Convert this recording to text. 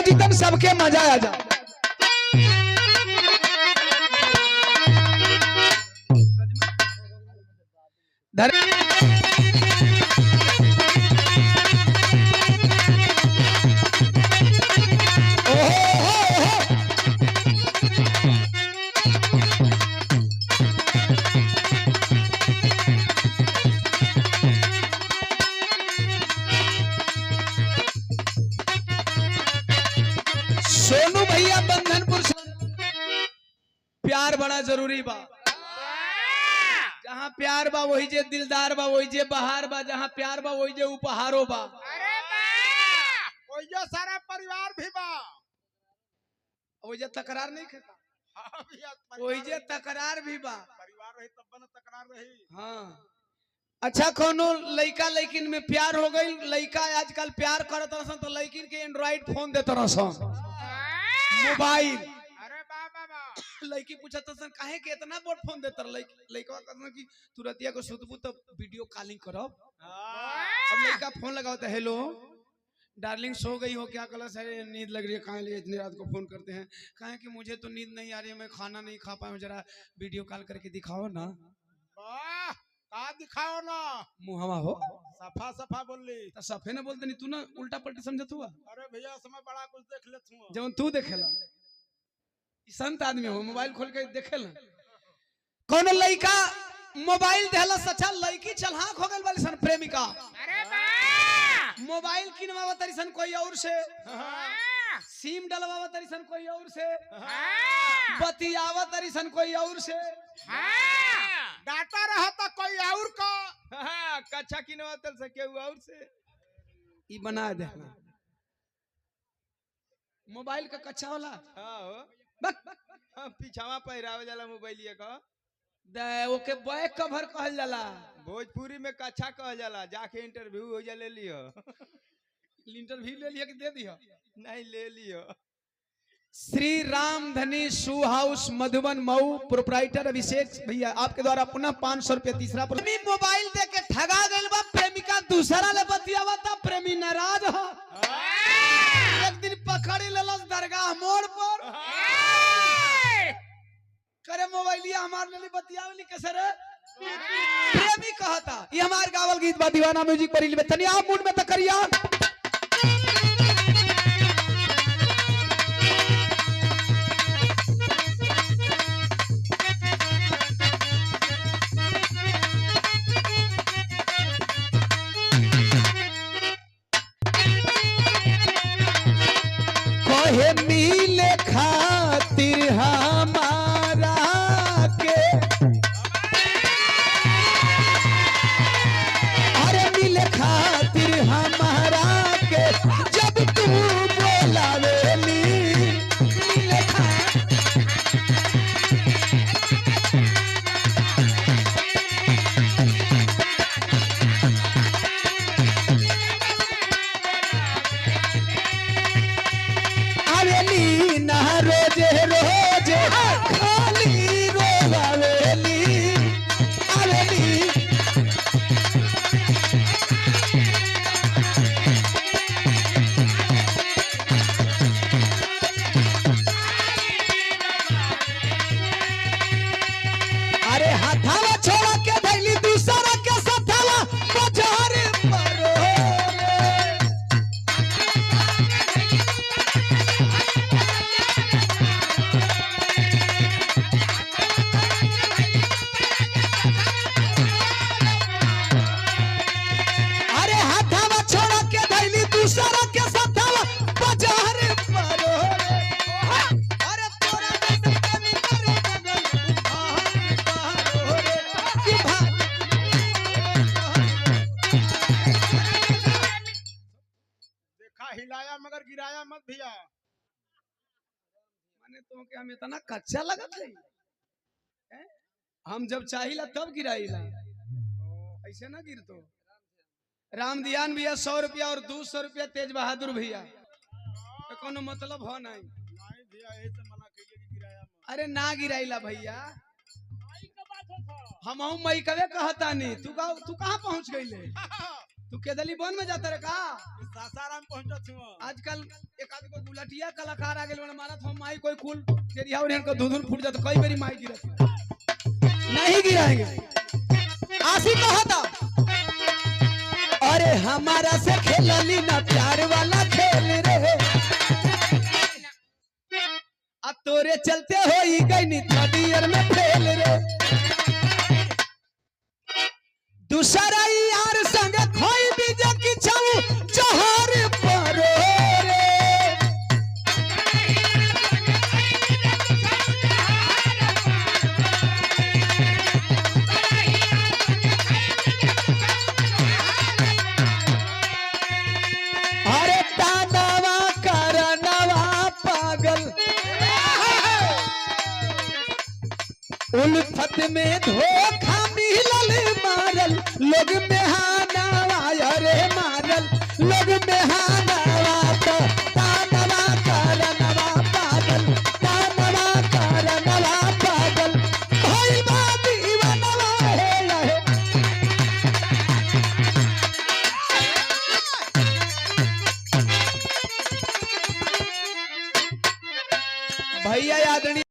जीतन सबके मजा आ जा। सोनू भैया बंधनपुर से प्यार बड़ा जरूरी बा। जहाँ प्यार बा वही जे दिलदार बा, वही जे बहार बा। जहाँ प्यार बा वही जे उपहारो बा। वही जे सारा परिवार भी बा। वही जे तकरार नहीं खाता। वही जे तकरार भी बा। परिवार रही तब न तकरार रही। हाँ अच्छा, कोनो लड़का लड़किन में प्यार हो गई। लड़का आजकल प्यार करत रहसन तो लड़किन के एंड्रॉइड फोन देते रहसन, मोबाइल। अरे बाबा लड़की पूछत रहसन काहे के इतना बड़ फोन देते रह। लड़का कहता कि तुरंतिया को सुतबू तो वीडियो कॉलिंग करब। अब लड़का फोन लगाता है, हेलो डार्लिंग सो गई हो क्या? कल से नींद लग रही है, कहाँ लिए इतनी रात को फोन करते हैं? कहे कि मुझे तो नींद नहीं आ रही है, मैं खाना नहीं खा पाया, जरा वीडियो कॉल करके दिखाओ ना। का दिखाओ ना, मुहवा हो सफा सफा बोली तो सफे न बोलते नहीं, तू ना उल्टा पलटी समझत हुआ। अरे भैया समय बड़ा कुछ देख लेत हूं। जब तू देखेला संत आदमी हो, मोबाइल खोल के देखेला। कौन लड़का मोबाइल देहला सच्चा लड़की चलहाक हो गल वाली सन प्रेमिका। अरे मोबाइल किनवावा तरी सन कोई और से, सिम डलवावा तरी सन कोई और से, बतियावा तरी सन कोई और से, डाटा रहा था कोई और का। कच्चा किनवा तर सके और से ई बना दे। मोबाइल का कच्चा होला। पीछावा पहिरावे जाला मोबाइलिया का। ओके बैक कवर कहल जाला, भोजपुरी में कच्चा कहल जाला। जाके इंटरव्यू हो जा ले लियो। इंटरव्यू ले लिया कि दे दिया? नहीं ले लियो। श्री राम धनी शू हाउस मधुबन मऊ प्रोप्राइटर अभिषेक भैया आपके द्वारा पुनः 500 रुपया तीसरा प्रेमी मोबाइल दे के ठगा गइल बा। प्रेमिका दूसरा ले बतियावा था, प्रेमी नाराज हो। एक दिन पकड़ी लेलस दरगाह मोड़ पर। करे मोबाइलिया हमार ले बतियावली कैसे रे? प्रेमी कहता ये हमार गावल गीत बा दीवाना म्यूजिक पर इलबे तनी आप मूड में त करिया। कहे मिले खातिर हमारा के, अरे मिले खातिर हमारा के जब तू बोलावेली। मिले आवेली ना रोजे रोजे खाली रोवावेली। आवेली अरे हाथावा छोड़ा के धैली दूसरा के सथावा बाजार पर। अरे हाथावा छोड़ा के धैली दूसरा के सथावा बाजार पर। अरे तोरा जैसे कभी करे बगल उधार रे कि भाई। देखा हिलाया मगर गिराया मत भैया। माने तो कि हम इतना कच्चा लगत है। हम जब चाहिला तब गिराइला, ऐसे ना गिरतो। राम दियान भैया 100 रुपया और 200 रुपया तेज बहादुर भैया तो कोनो मतलब हो नहीं। नहीं भैया यही से मना कहिए कि गिराया मत। अरे ना गिराइला भैया, हम मई कवे कहता नहीं। तू कहाँ पहुंच गई ले? तू केदली बन में जाता रे का सासाराम पहुंचत हुआ आजकल एक आदमी को बुलटिया कलाकार आ गेल मारा तो माई कोई कुल तेरिया उन्हें को धुधुन फूट जाता कई बारी माई गिरत नहीं गिराएंगे आशी कहा था अरे हमारा से खेलली ना प्यार वाला खेल रे अब तोरे चलते हो ही गई नी थर्ड में फेल रे दूसरा यार संग खोई भी जो कि छऊ जहर परो रे अरे तानवा करनवा पागल उल्फत में धोखा मिलल मारल लोग बेहानावा अरे मारल लोग बेहानावा तो तानवा करनवा पागल भइल बा दीवानवा हे लहे भैया आदरणीय